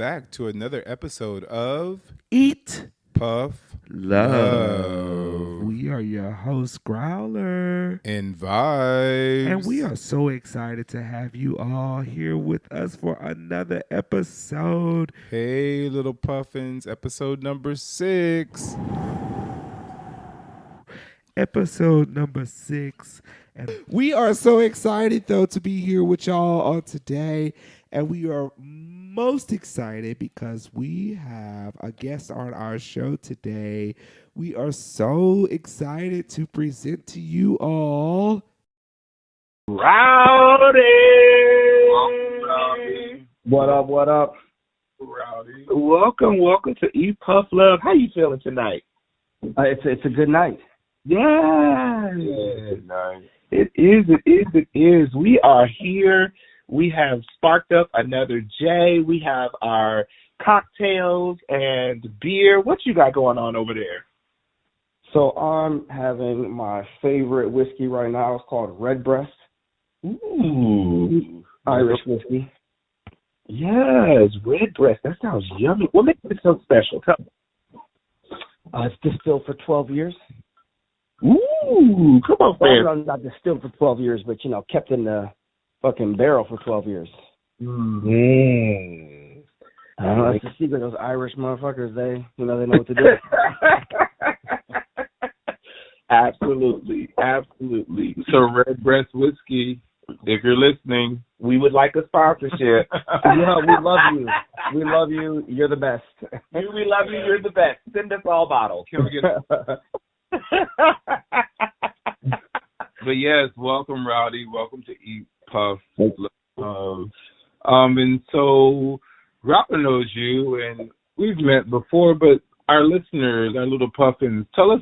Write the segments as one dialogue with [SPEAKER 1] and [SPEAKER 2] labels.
[SPEAKER 1] back to another episode of
[SPEAKER 2] Eat
[SPEAKER 1] Puff
[SPEAKER 2] Love. We are your host, Growler.
[SPEAKER 1] and Vibes.
[SPEAKER 2] And we are so excited to have you all here with us for another episode.
[SPEAKER 1] Hey, little puffins, episode number 6.
[SPEAKER 2] Episode number 6. And we are so excited, though, to be here with y'all on today. And we are most excited because we have a guest on our show today. We are so excited to present to you all
[SPEAKER 3] Rowdy.
[SPEAKER 4] What up? What up?
[SPEAKER 3] Rowdy. Welcome to Eat Puff Love. How you feeling tonight?
[SPEAKER 4] It's a good night.
[SPEAKER 3] Yeah.
[SPEAKER 1] Good night.
[SPEAKER 3] It is. We are here. We have sparked up another J. We have our cocktails and beer. What you got going on over there?
[SPEAKER 4] So I'm having my favorite whiskey right now. It's called Redbreast.
[SPEAKER 3] Ooh.
[SPEAKER 4] Irish whiskey.
[SPEAKER 3] Yes, Redbreast. That sounds yummy. What makes it so special? Tell me.
[SPEAKER 4] It's distilled for 12 years.
[SPEAKER 3] Ooh, come on,
[SPEAKER 4] Well,
[SPEAKER 3] fam.
[SPEAKER 4] not distilled for 12 years, but, kept in the fucking barrel for 12 years.
[SPEAKER 3] Mm.
[SPEAKER 4] I don't know, that's the secret. Those Irish motherfuckers, they know what to do.
[SPEAKER 3] Absolutely.
[SPEAKER 1] So, Redbreast Whiskey, if you're listening,
[SPEAKER 3] We would like a sponsorship.
[SPEAKER 4] Yeah, we love you. We love you. You're the best.
[SPEAKER 3] We love you. You're the best. Send us all bottles.
[SPEAKER 1] can we get? But yes, welcome, Rowdy. Welcome to Eat Puff. And so Rowdy knows you, and we've met before, but our listeners, our little puffins, tell us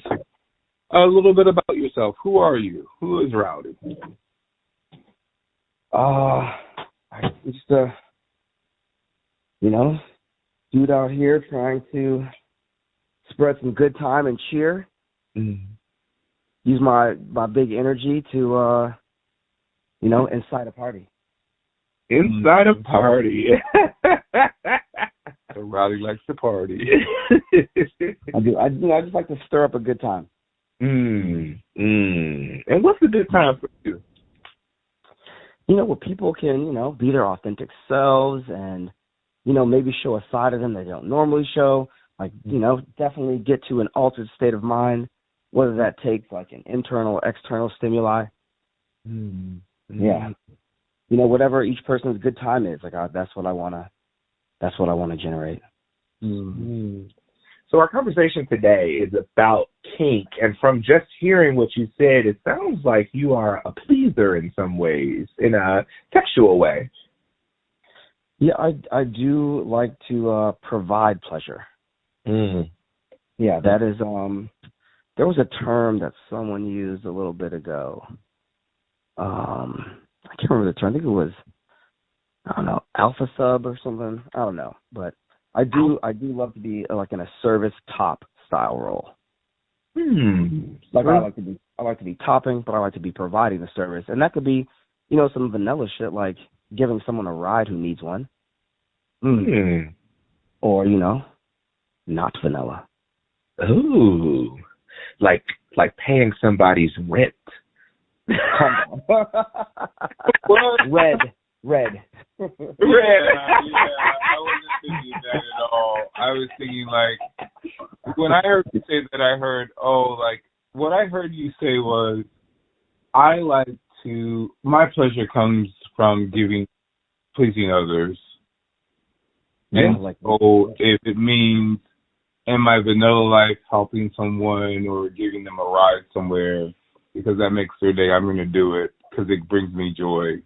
[SPEAKER 1] a little bit about yourself. Who are you? Who is Rowdy?
[SPEAKER 4] I just dude out here trying to spread some good time and cheer. Use my big energy to incite a party.
[SPEAKER 3] Inside a party.
[SPEAKER 1] So Rowdy likes to party.
[SPEAKER 4] I do. I just like to stir up a good time.
[SPEAKER 3] And what's a good time for you?
[SPEAKER 4] Where people can, be their authentic selves and, maybe show a side of them they don't normally show. Like, definitely get to an altered state of mind, whether that takes like an internal or external stimuli. Yeah. Whatever each person's good time is, like that's what I wanna generate.
[SPEAKER 3] So our conversation today is about kink, and from just hearing what you said, it sounds like you are a pleaser in some ways, in a sexual way.
[SPEAKER 4] Yeah, I do like to provide pleasure. Yeah, that is there was a term that someone used a little bit ago. I can't remember the term. I think it was, I don't know, alpha sub or something. I don't know, but I do love to be like in a service top style role. Like I like to be topping, but I like to be providing the service, and that could be, some vanilla shit like giving someone a ride who needs one, or not vanilla.
[SPEAKER 3] Ooh, like paying somebody's rent.
[SPEAKER 4] Red.
[SPEAKER 1] Red. Yeah, I wasn't thinking that at all. I was thinking like when I heard you say that, I heard what I heard you say was my pleasure comes from pleasing others.
[SPEAKER 4] Yeah,
[SPEAKER 1] And so if it means in my vanilla life helping someone or giving them a ride somewhere because that makes their day, I'm going to do it because it brings me joy.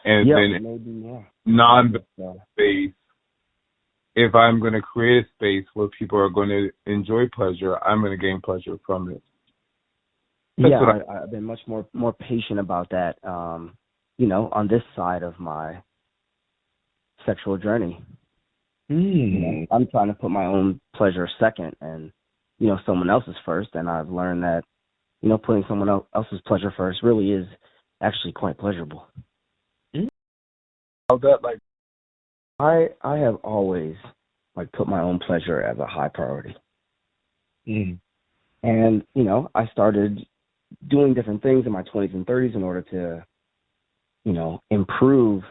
[SPEAKER 1] And then non-vanilla space, if I'm going to create a space where people are going to enjoy pleasure, I'm going to gain pleasure from it.
[SPEAKER 4] I've been much more patient about that, on this side of my sexual journey. I'm trying to put my own pleasure second and, someone else's first. And I've learned that, putting someone else's pleasure first really is actually quite pleasurable.
[SPEAKER 1] That
[SPEAKER 4] I have always like put my own pleasure as a high priority.
[SPEAKER 3] Mm.
[SPEAKER 4] And, I started doing different things in my 20s and 30s in order to, improve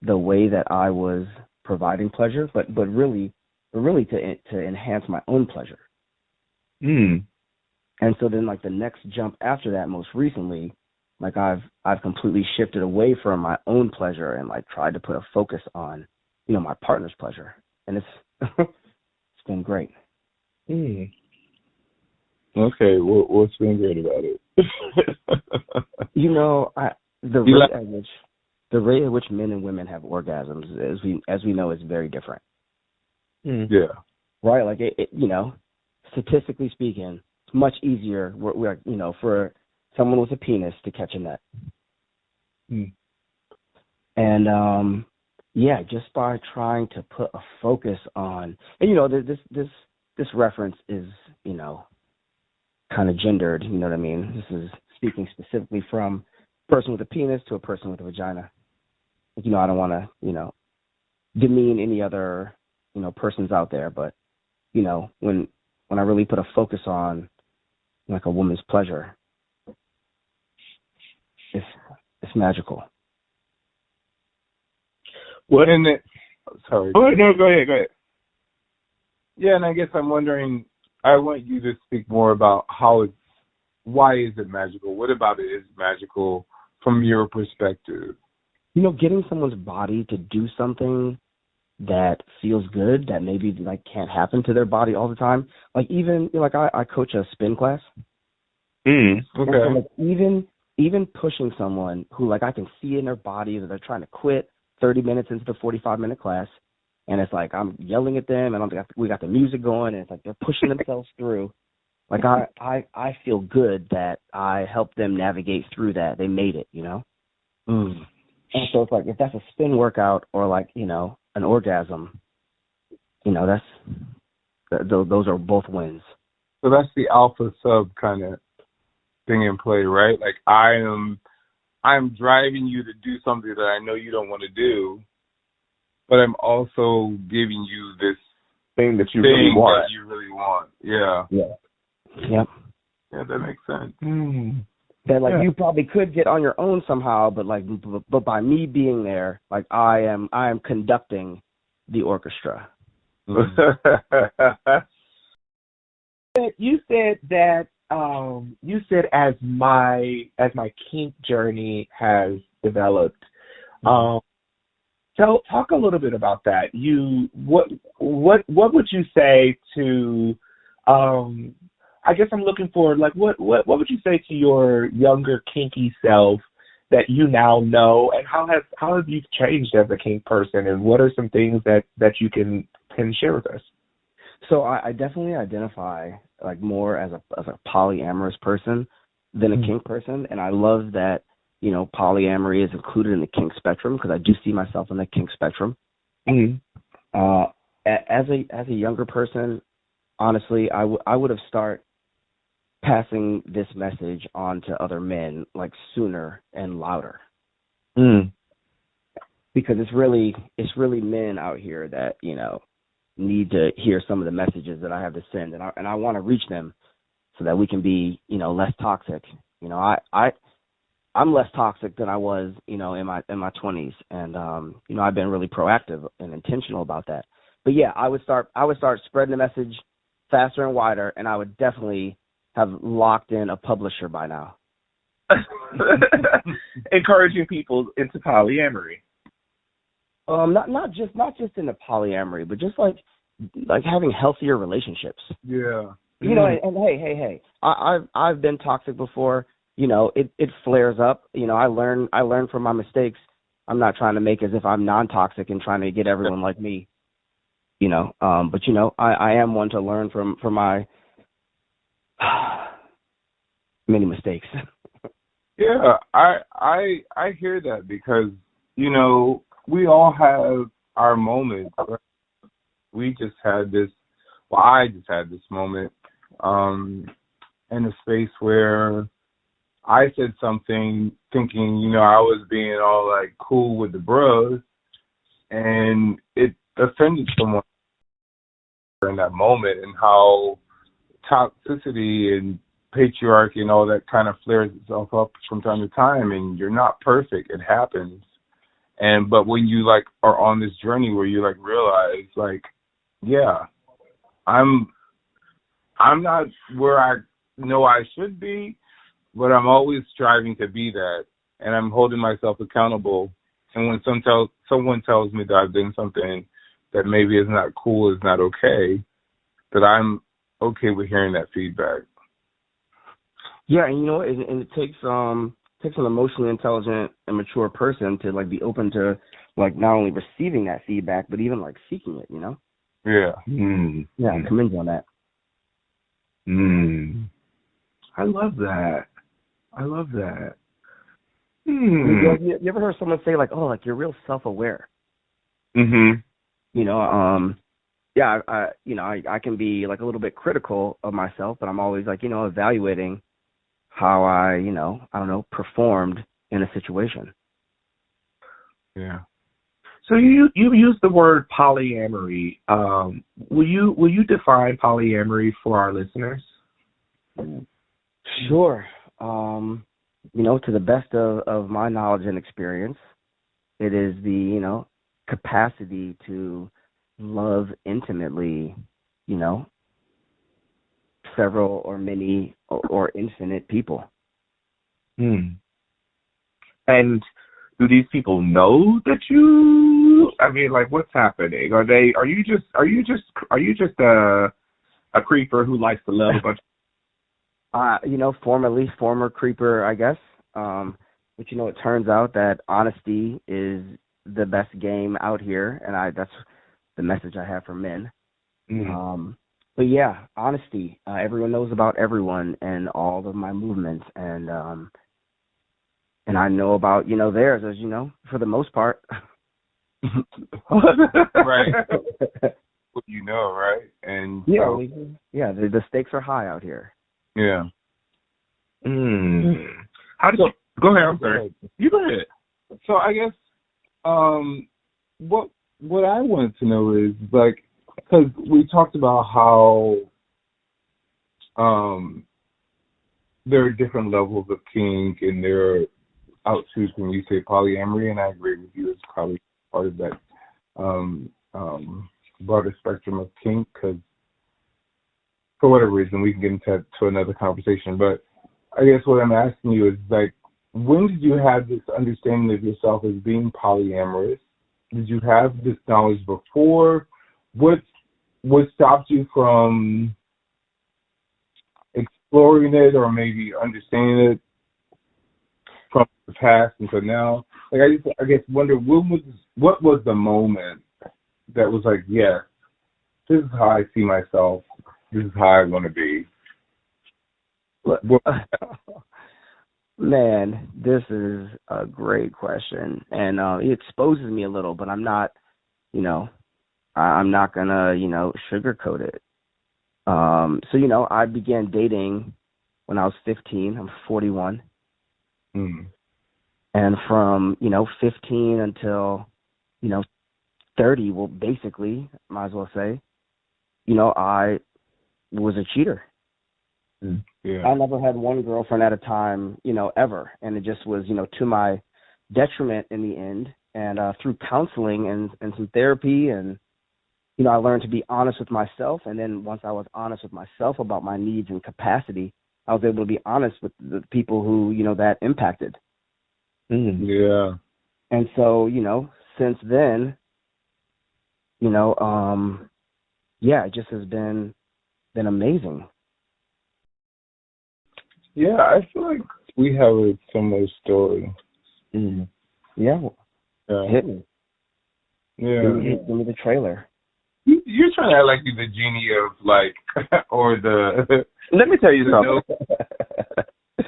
[SPEAKER 4] the way that I was providing pleasure, but really to enhance my own pleasure.
[SPEAKER 3] Mm.
[SPEAKER 4] And so then like the next jump after that, most recently, like I've completely shifted away from my own pleasure and like tried to put a focus on, my partner's pleasure. And it's it's been great.
[SPEAKER 3] Mm.
[SPEAKER 1] Okay, what's been great about it?
[SPEAKER 4] The rate at which men and women have orgasms, as we know, is very different.
[SPEAKER 3] Mm.
[SPEAKER 1] Yeah.
[SPEAKER 4] Right? Like statistically speaking, it's much easier. For someone with a penis to catch a nut.
[SPEAKER 3] Mm.
[SPEAKER 4] And just by trying to put a focus on, and this reference is kind of gendered. You know what I mean? This is speaking specifically from a person with a penis to a person with a vagina. I don't want to demean any other persons out there, but when I really put a focus on like a woman's pleasure, it's magical.
[SPEAKER 1] Sorry.
[SPEAKER 3] Oh, no, go ahead.
[SPEAKER 1] Yeah, and I guess I'm wondering, I want you to speak more about why is it magical? What about it is magical from your perspective?
[SPEAKER 4] Getting someone's body to do something that feels good, that maybe like can't happen to their body all the time. Like even like I coach a spin class.
[SPEAKER 3] Mm.
[SPEAKER 1] Okay.
[SPEAKER 4] And so like even pushing someone who like I can see in their body that they're trying to quit 30 minutes into the 45-minute class, and it's like I'm yelling at them, and we got the music going, and it's like they're pushing themselves through. Like I feel good that I helped them navigate through that. They made it, Mm. And so it's like if that's a spin workout or like an orgasm, those are both wins.
[SPEAKER 1] So that's the alpha sub kind of thing in play, right? Like I'm driving you to do something that I know you don't want to do, but I'm also giving you this
[SPEAKER 3] Thing that you really want.
[SPEAKER 1] That you really want. Yeah.
[SPEAKER 4] Yeah. Yep.
[SPEAKER 1] Yeah, that makes sense.
[SPEAKER 3] Mm.
[SPEAKER 4] That like you probably could get on your own somehow, but by me being there, like I am conducting the orchestra.
[SPEAKER 3] You said that as my kink journey has developed. So talk a little bit about that. What would you say to I guess I'm looking for like what would you say to your younger kinky self that you now know, and how have you changed as a kink person, and what are some things that you can share with us?
[SPEAKER 4] So I definitely identify like more as a polyamorous person than a kink person, and I love that polyamory is included in the kink spectrum because I do see myself in the kink spectrum.
[SPEAKER 3] Mm-hmm.
[SPEAKER 4] As a younger person, honestly, I would have started passing this message on to other men like sooner and louder. Because it's really men out here that need to hear some of the messages that I have to send, and I want to reach them so that we can be less toxic. I'm less toxic than I was in my 20s, and I've been really proactive and intentional about that. But yeah, I would start spreading the message faster and wider, and I would definitely have locked in a publisher by now.
[SPEAKER 3] Encouraging people into polyamory.
[SPEAKER 4] Not just into polyamory, but just like having healthier relationships.
[SPEAKER 1] Yeah.
[SPEAKER 4] And hey, I've been toxic before. It flares up. I learn from my mistakes. I'm not trying to make as if I'm non-toxic and trying to get everyone like me. But I am one to learn from my many mistakes.
[SPEAKER 1] Yeah, I hear that because we all have our moments. Right? We just had this. Well, I just had this moment in a space where I said something thinking, I was being all like cool with the bros, and it offended someone in that moment, and how toxicity and patriarchy and all that kind of flares itself up from time to time, and you're not perfect. It happens. But when you like are on this journey where you like realize like, yeah, I'm not where I know I should be, but I'm always striving to be that, and I'm holding myself accountable. And when someone tells me that I've done something that maybe is not cool, is not okay, that I'm okay with hearing that feedback.
[SPEAKER 4] Yeah, and you know, and it takes an emotionally intelligent and mature person to like be open to like not only receiving that feedback but even like seeking it. You know.
[SPEAKER 1] Yeah.
[SPEAKER 4] Yeah, I commend you on that.
[SPEAKER 3] I love that. I love that.
[SPEAKER 4] You ever heard someone say like, "Oh, like you're real self-aware"?
[SPEAKER 1] Mhm.
[SPEAKER 4] You know, yeah, I can be like a little bit critical of myself, but I'm always like, evaluating how I don't know, performed in a situation.
[SPEAKER 1] Yeah.
[SPEAKER 3] So you used the word polyamory. Will you define polyamory for our listeners?
[SPEAKER 4] Sure. To the best of my knowledge and experience, it is the, capacity to love intimately, several or many or infinite people.
[SPEAKER 3] And do these people know that you? I mean, like, what's happening? Are you just a creeper who likes to love a bunch?
[SPEAKER 4] Former creeper, I guess. But it turns out that honesty is the best game out here, and that's the message I have for men. But yeah, honesty. Everyone knows about everyone and all of my movements, and I know about theirs, as for the most part.
[SPEAKER 1] Right. Right? And
[SPEAKER 4] the stakes are high out here.
[SPEAKER 1] Yeah.
[SPEAKER 3] How did you go ahead? I'm sorry. You go ahead.
[SPEAKER 1] So I guess what I wanted to know is like, because we talked about how there are different levels of kink, and there are outshoots when you say polyamory, and I agree with you. It's probably part of that broader spectrum of kink, because for whatever reason we can get into another conversation. But I guess what I'm asking you is like, when did you have this understanding of yourself as being polyamorous? Did you have this knowledge before? What stopped you from exploring it, or maybe understanding it from the past until now? Like, I guess wonder what was the moment that was like, yes, this is how I see myself. This is how I want to be.
[SPEAKER 4] Man, this is a great question, and it exposes me a little, but I'm not, I'm not gonna, sugarcoat it. So, I began dating when I was 15. I'm 41. And from, 15 until, 30, well, basically, might as well say, I was a cheater.
[SPEAKER 1] Yeah.
[SPEAKER 4] I never had one girlfriend at a time, ever. And it just was, to my detriment in the end. And through counseling and some therapy and, I learned to be honest with myself. And then once I was honest with myself about my needs and capacity, I was able to be honest with the people who, that impacted.
[SPEAKER 1] Yeah.
[SPEAKER 4] And so, since then, it just has been amazing.
[SPEAKER 1] Yeah, I feel like we have a similar story.
[SPEAKER 4] Yeah. Hit me.
[SPEAKER 1] Yeah.
[SPEAKER 4] Give me the trailer.
[SPEAKER 1] You're trying to act like you're the genie of like, or the.
[SPEAKER 3] Let me tell you something.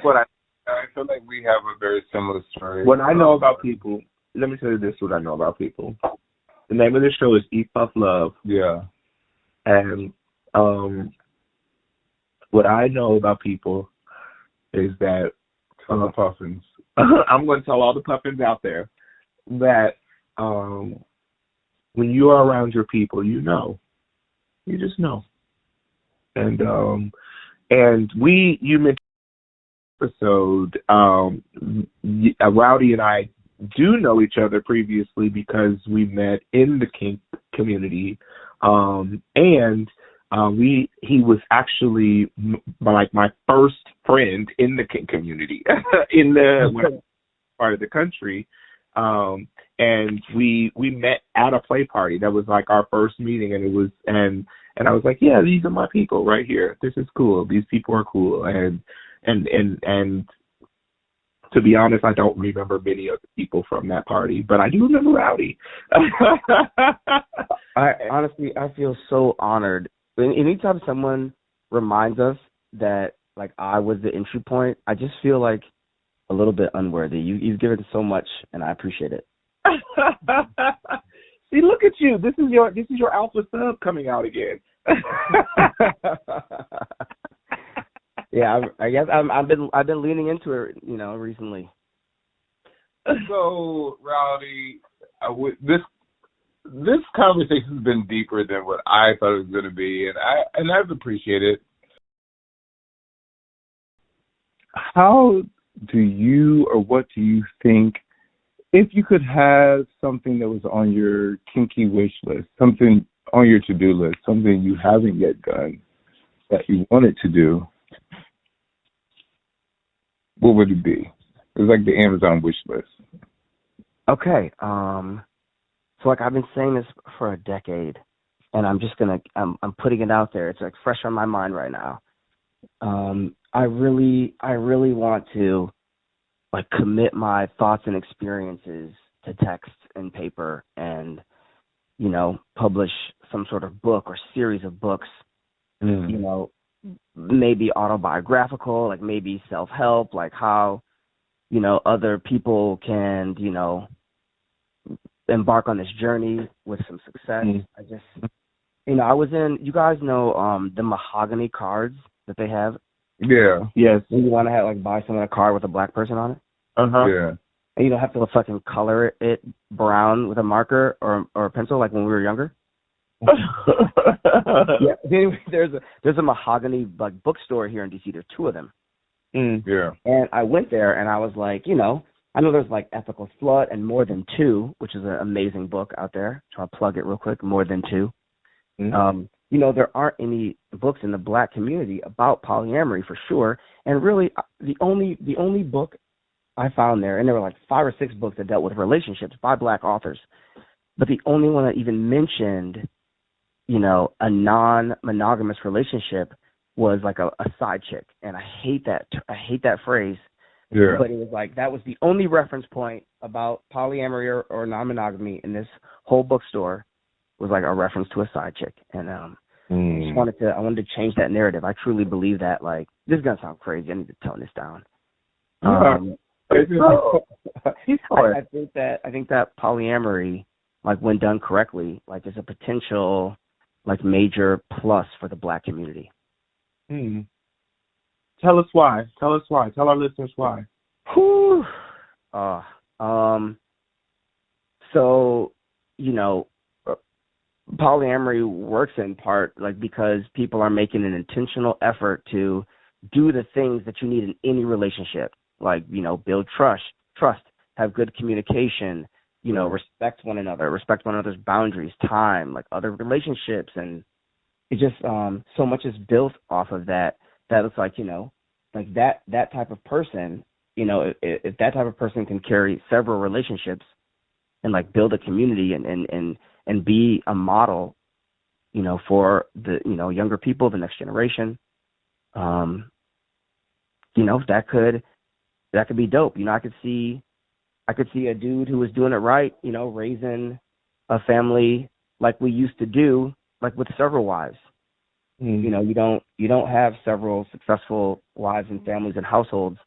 [SPEAKER 1] What I feel like we have a very similar story.
[SPEAKER 3] What I know about people. Let me tell you this. What I know about people. The name of this show is Eat Puff Love.
[SPEAKER 1] Yeah.
[SPEAKER 3] And what I know about people is that
[SPEAKER 1] Puffins.
[SPEAKER 3] I'm going to tell all the puffins out there that when you are around your people, you know. You just know. And you mentioned episode, Rowdy and I do know each other previously because we met in the kink community, and he was actually my first friend in the kink community in the part of the country, and we met at a play party. That was like our first meeting, and it was and I was like, yeah, these are my people right here. This is cool. These people are cool, and to be honest, I don't remember many of the people from that party, but I do remember Rowdy.
[SPEAKER 4] I honestly, I feel so honored. Anytime someone reminds us that like I was the entry point, I just feel like a little bit unworthy. You've given so much, and I appreciate it.
[SPEAKER 3] See, look at you. This is your alpha sub coming out again.
[SPEAKER 4] Yeah, I guess I've been leaning into it, recently.
[SPEAKER 1] So, Rowdy, this conversation has been deeper than what I thought it was going to be, and I've appreciated it. How do you, or what do you think, if you could have something that was on your kinky wish list, something on your to-do list, something you haven't yet done that you wanted to do, what would it be? It's like the Amazon wish list.
[SPEAKER 4] Okay. So like I've been saying this for a decade, and I'm putting it out there. It's like fresh on my mind right now. I really want to like commit my thoughts and experiences to text and paper, and publish some sort of book or series of books. Maybe autobiographical, like maybe self-help, like how other people can embark on this journey with some success. I just I was in, you guys know the mahogany cards that they have?
[SPEAKER 1] Yeah.
[SPEAKER 3] Yes.
[SPEAKER 4] You want to have buy someone a card with a black person on it?
[SPEAKER 1] Yeah.
[SPEAKER 4] And you don't have to fucking color it brown with a marker or a pencil like when we were younger. Yeah. Anyway, there's a mahogany bookstore here in DC. There's two of them.
[SPEAKER 1] Yeah.
[SPEAKER 4] And I went there and I was like, I know there's like Ethical Slut and More Than Two, which is an amazing book out there. So I'll plug it real quick. More Than Two. There aren't any books in the black community about polyamory for sure. And really, the only book I found there, and there were like 5 or 6 books that dealt with relationships by black authors, but the only one that even mentioned, a non-monogamous relationship was like a side chick. And I hate that phrase.
[SPEAKER 1] Yeah.
[SPEAKER 4] But it was like that was the only reference point about polyamory or non-monogamy in this whole bookstore was like a reference to a side chick. And I wanted to change that narrative. I truly believe that. Like, this is gonna sound crazy. I need to tone this down. I think that polyamory, like when done correctly, like is a potential like major plus for the black community.
[SPEAKER 3] Tell us why. Tell our listeners why.
[SPEAKER 4] Whew. So, polyamory works in part like because people are making an intentional effort to do the things that you need in any relationship, like, build trust, have good communication, respect one another's boundaries, time, like other relationships. And it just, so much is built off of that it's like, like that type of person, if that type of person can carry several relationships and like build a community and be a model, for the, younger people, the next generation, that could be dope. I could see a dude who was doing it right, raising a family like we used to do, like with several wives. You don't have several successful wives and families and households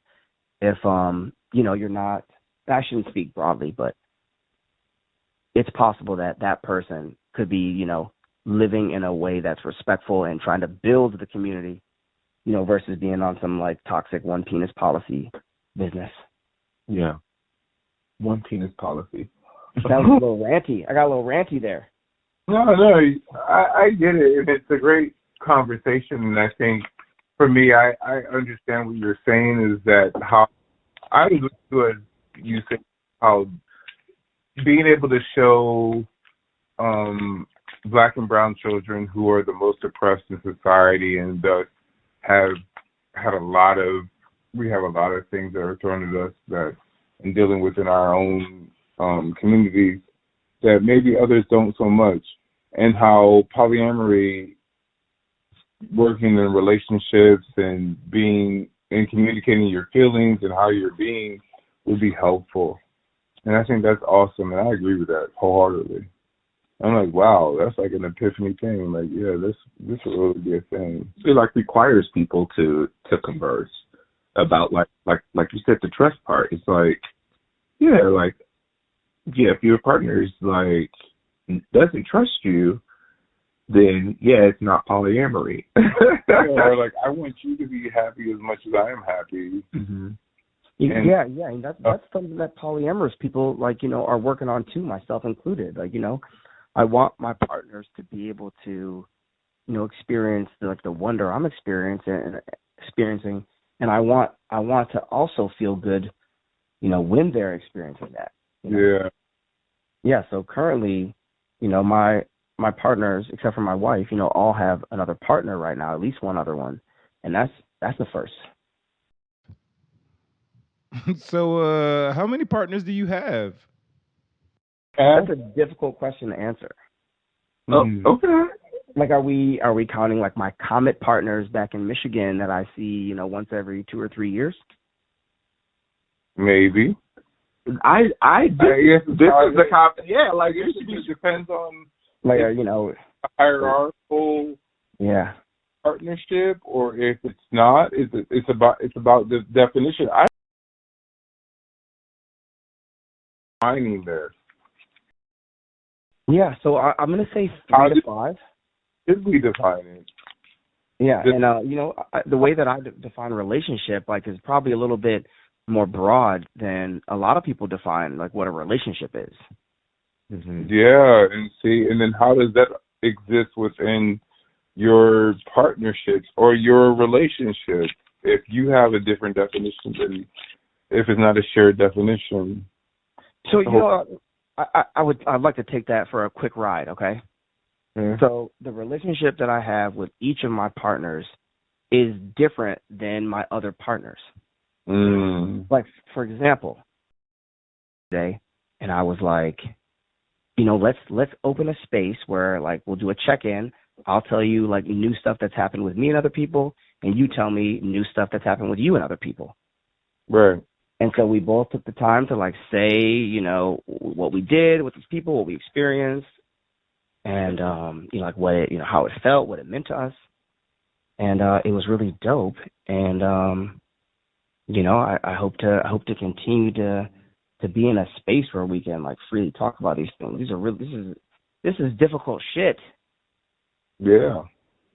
[SPEAKER 4] if you're not. I shouldn't speak broadly, but it's possible that person could be living in a way that's respectful and trying to build the community, versus being on some like toxic one penis policy business.
[SPEAKER 1] Yeah. One penis policy.
[SPEAKER 4] That was a little ranty. I got a little ranty there.
[SPEAKER 1] No, I get it, and it's a great conversation. And I think for me, I understand what you're saying is that how I was good. You said how being able to show Black and brown children who are the most oppressed in society and thus have had a lot of we have a lot of things that are thrown at us that in dealing within our own communities that maybe others don't so much, and how polyamory, working in relationships and being and communicating your feelings and how you're being would be helpful. And I think that's awesome, and I agree with that wholeheartedly. I'm like, wow, that's like an epiphany thing. Like, yeah, this will really be a thing.
[SPEAKER 3] It like requires people to converse about like you said, the trust part. It's like, if your partner's like doesn't trust you, then it's not polyamory.
[SPEAKER 1] Or like, I want you to be happy as much as I am happy.
[SPEAKER 4] Mm-hmm. And that's something that polyamorous people are working on too, myself included. I want my partners to be able to, experience the wonder I'm experiencing, and I want to also feel good, when they're experiencing that.
[SPEAKER 1] Yeah.
[SPEAKER 4] Yeah. So currently, my partners, except for my wife, all have another partner right now, at least one other one, and that's the first.
[SPEAKER 2] So, how many partners do you have?
[SPEAKER 4] That's a difficult question to answer.
[SPEAKER 3] Oh, okay.
[SPEAKER 4] Like, are we counting like my Comet partners back in Michigan that I see, once every 2 or 3 years?
[SPEAKER 1] Maybe.
[SPEAKER 3] This is the cop. Yeah, like it
[SPEAKER 1] depends on
[SPEAKER 4] like
[SPEAKER 1] a hierarchical partnership, or if it's not, it's about the definition. I finding there.
[SPEAKER 4] Yeah, so I'm gonna say 3 to 5.
[SPEAKER 1] Did we define it?
[SPEAKER 4] Yeah, and the way that I define relationship is probably a little bit more broad than a lot of people define what a relationship is.
[SPEAKER 1] Mm-hmm. Yeah, and then how does that exist within your partnerships or your relationship if you have a different definition than if it's not a shared definition?
[SPEAKER 4] So I'd like to take that for a quick ride, okay? Mm-hmm. So the relationship that I have with each of my partners is different than my other partners. Like, for example, today, and I was like, let's open a space where we'll do a check-in. I'll tell you new stuff that's happened with me and other people, and you tell me new stuff that's happened with you and other people.
[SPEAKER 1] Right.
[SPEAKER 4] And so we both took the time to say, what we did with these people, what we experienced, and what it, how it felt, what it meant to us, and it was really dope. And I hope to continue to be in a space where we can freely talk about these things. These are this is difficult shit.
[SPEAKER 1] Yeah.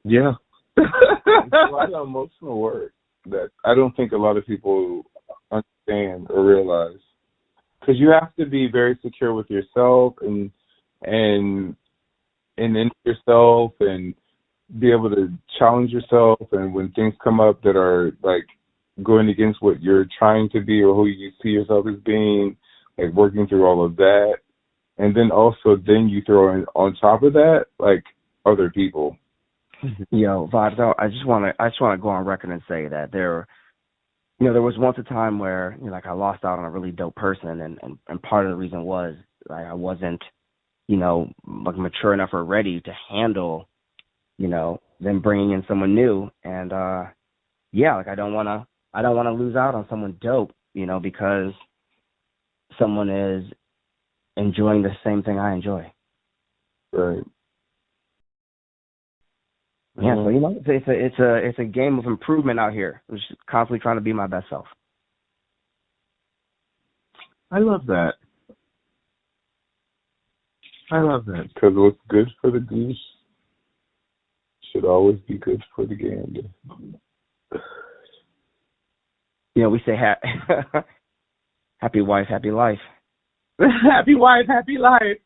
[SPEAKER 1] It's a lot of emotional work that I don't think a lot of people understand or realize, because you have to be very secure with yourself and in yourself, and be able to challenge yourself, and when things come up that are going against what you're trying to be or who you see yourself as being, working through all of that, and then you throw in on top of that other people.
[SPEAKER 4] Yo, Vibes, I just want to go on record and say that there was once a time where I lost out on a really dope person, and part of the reason was I wasn't mature enough or ready to handle them bringing in someone new, and I don't want to lose out on someone dope because someone is enjoying the same thing I enjoy.
[SPEAKER 1] Right.
[SPEAKER 4] Yeah, so it's a game of improvement out here. I'm just constantly trying to be my best self.
[SPEAKER 3] I love that.
[SPEAKER 1] Because what's good for the goose should always be good for the gander.
[SPEAKER 4] We say happy wife, happy life.
[SPEAKER 3] Happy wife, happy life.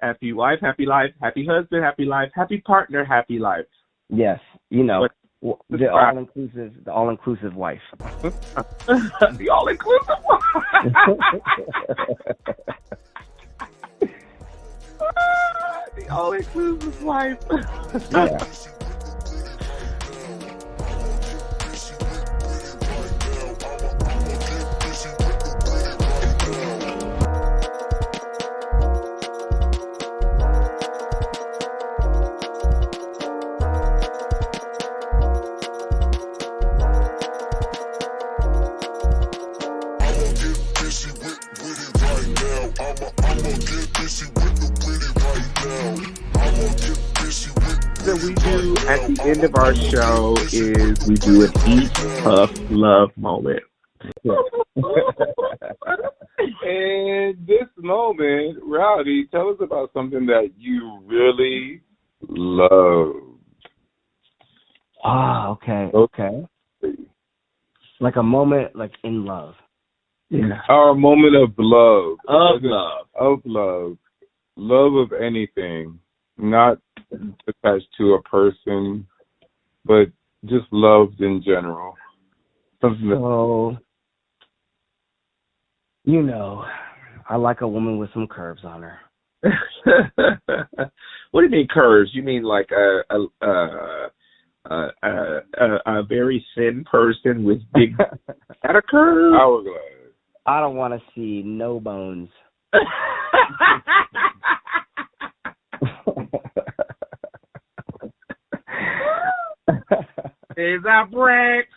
[SPEAKER 3] Happy wife, happy life. Happy husband, happy life. Happy partner, happy life.
[SPEAKER 4] Yes, you know, the all-inclusive wife.
[SPEAKER 3] The all-inclusive wife. The all-inclusive wife.
[SPEAKER 4] Yeah.
[SPEAKER 3] That we do at the end of our show is we do an eat, puff, love moment.
[SPEAKER 1] And this moment, Rowdy, tell us about something that you really love.
[SPEAKER 4] Okay. Like a moment, like in love.
[SPEAKER 3] Yeah.
[SPEAKER 1] Our moment of love.
[SPEAKER 3] Of love.
[SPEAKER 1] Of love. Love of anything. Not attached to a person, but just loved in general.
[SPEAKER 4] So, you know, I like a woman with some curves on her.
[SPEAKER 3] What do you mean curves? You mean like a very thin person with big at a curve?
[SPEAKER 1] Hourglass.
[SPEAKER 4] I don't want to see no bones.
[SPEAKER 3] Is that brick?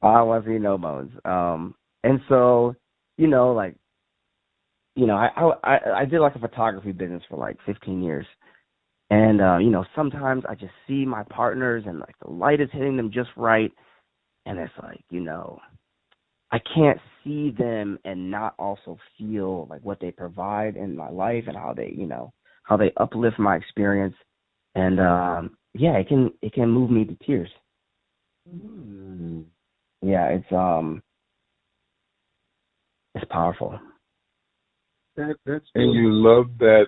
[SPEAKER 4] I want to see no bones. And so, you know, like, you know, I did like a photography business for like 15 years. And, you know, sometimes I just see my partners and like the light is hitting them just right. And it's like, you know, I can't see them and not also feel like what they provide in my life and how they, you know, how they uplift my experience. And, yeah, it can move me to tears.
[SPEAKER 3] Mm.
[SPEAKER 4] Yeah, it's powerful.
[SPEAKER 3] That's
[SPEAKER 1] And you love that,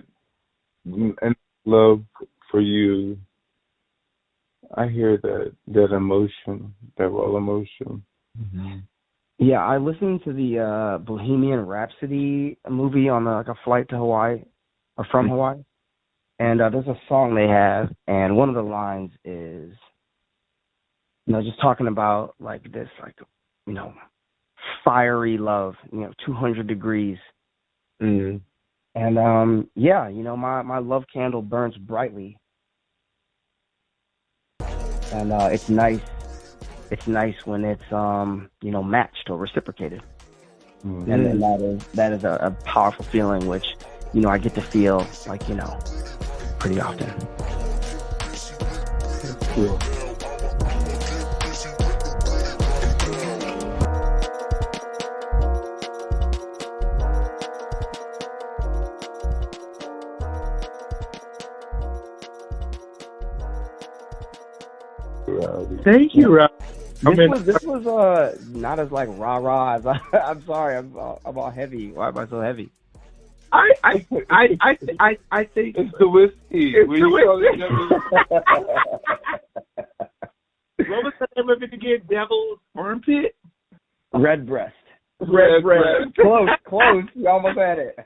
[SPEAKER 1] and love for you. I hear that emotion, that raw emotion.
[SPEAKER 3] mm-hmm.
[SPEAKER 4] Yeah, I listened to the Bohemian Rhapsody movie on like a flight to Hawaii, or from Hawaii. And there's a song they have, and one of the lines is, you know, just talking about like this, like, you know, fiery love, you know, 200 degrees.
[SPEAKER 3] Mm-hmm.
[SPEAKER 4] And yeah, you know, my love candle burns brightly, and it's nice. It's nice when it's you know, matched or reciprocated,
[SPEAKER 1] Mm-hmm.
[SPEAKER 4] and then that is a powerful feeling, which, you know, I get to feel like, you know, pretty often.
[SPEAKER 1] That's cool.
[SPEAKER 3] Thank you, Rob.
[SPEAKER 4] This was not as like rah-rah as I'm sorry, I'm all heavy. Why am I so heavy?
[SPEAKER 3] I think
[SPEAKER 1] It's the whiskey.
[SPEAKER 3] It's
[SPEAKER 1] What
[SPEAKER 3] the
[SPEAKER 1] you call it?
[SPEAKER 3] what was the name of it again? Devil's Armpit?
[SPEAKER 4] Red breast.
[SPEAKER 3] Red breast.
[SPEAKER 4] Close. You almost had it.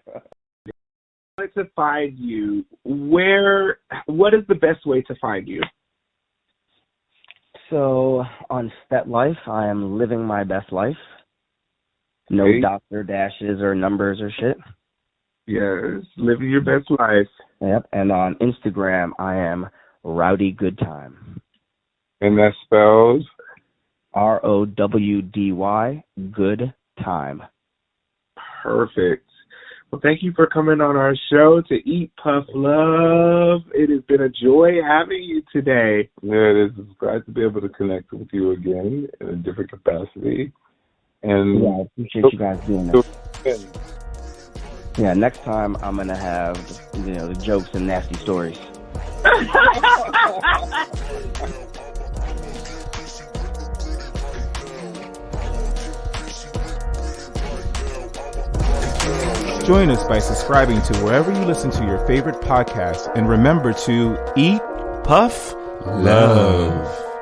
[SPEAKER 3] To find you, what is the best way to find you?
[SPEAKER 4] So on Step Life, I am living my best life. No
[SPEAKER 1] Okay.
[SPEAKER 4] doctor dashes or numbers or shit.
[SPEAKER 3] Yes, living your best life.
[SPEAKER 4] Yep. And on Instagram, I am Rowdy Good Time.
[SPEAKER 1] And that spells?
[SPEAKER 4] ROWDY Good Time.
[SPEAKER 3] Perfect. Well, thank you for coming on our show to Eat Puff Love. It has been a joy having you today.
[SPEAKER 1] Yeah, it is. It's glad to be able to connect with you again in a different capacity. And
[SPEAKER 4] Yeah, I appreciate you guys doing this. Yeah, next time I'm going to have, you know, the jokes and nasty stories.
[SPEAKER 5] Join us by subscribing to wherever you listen to your favorite podcast, and remember to eat, puff, love.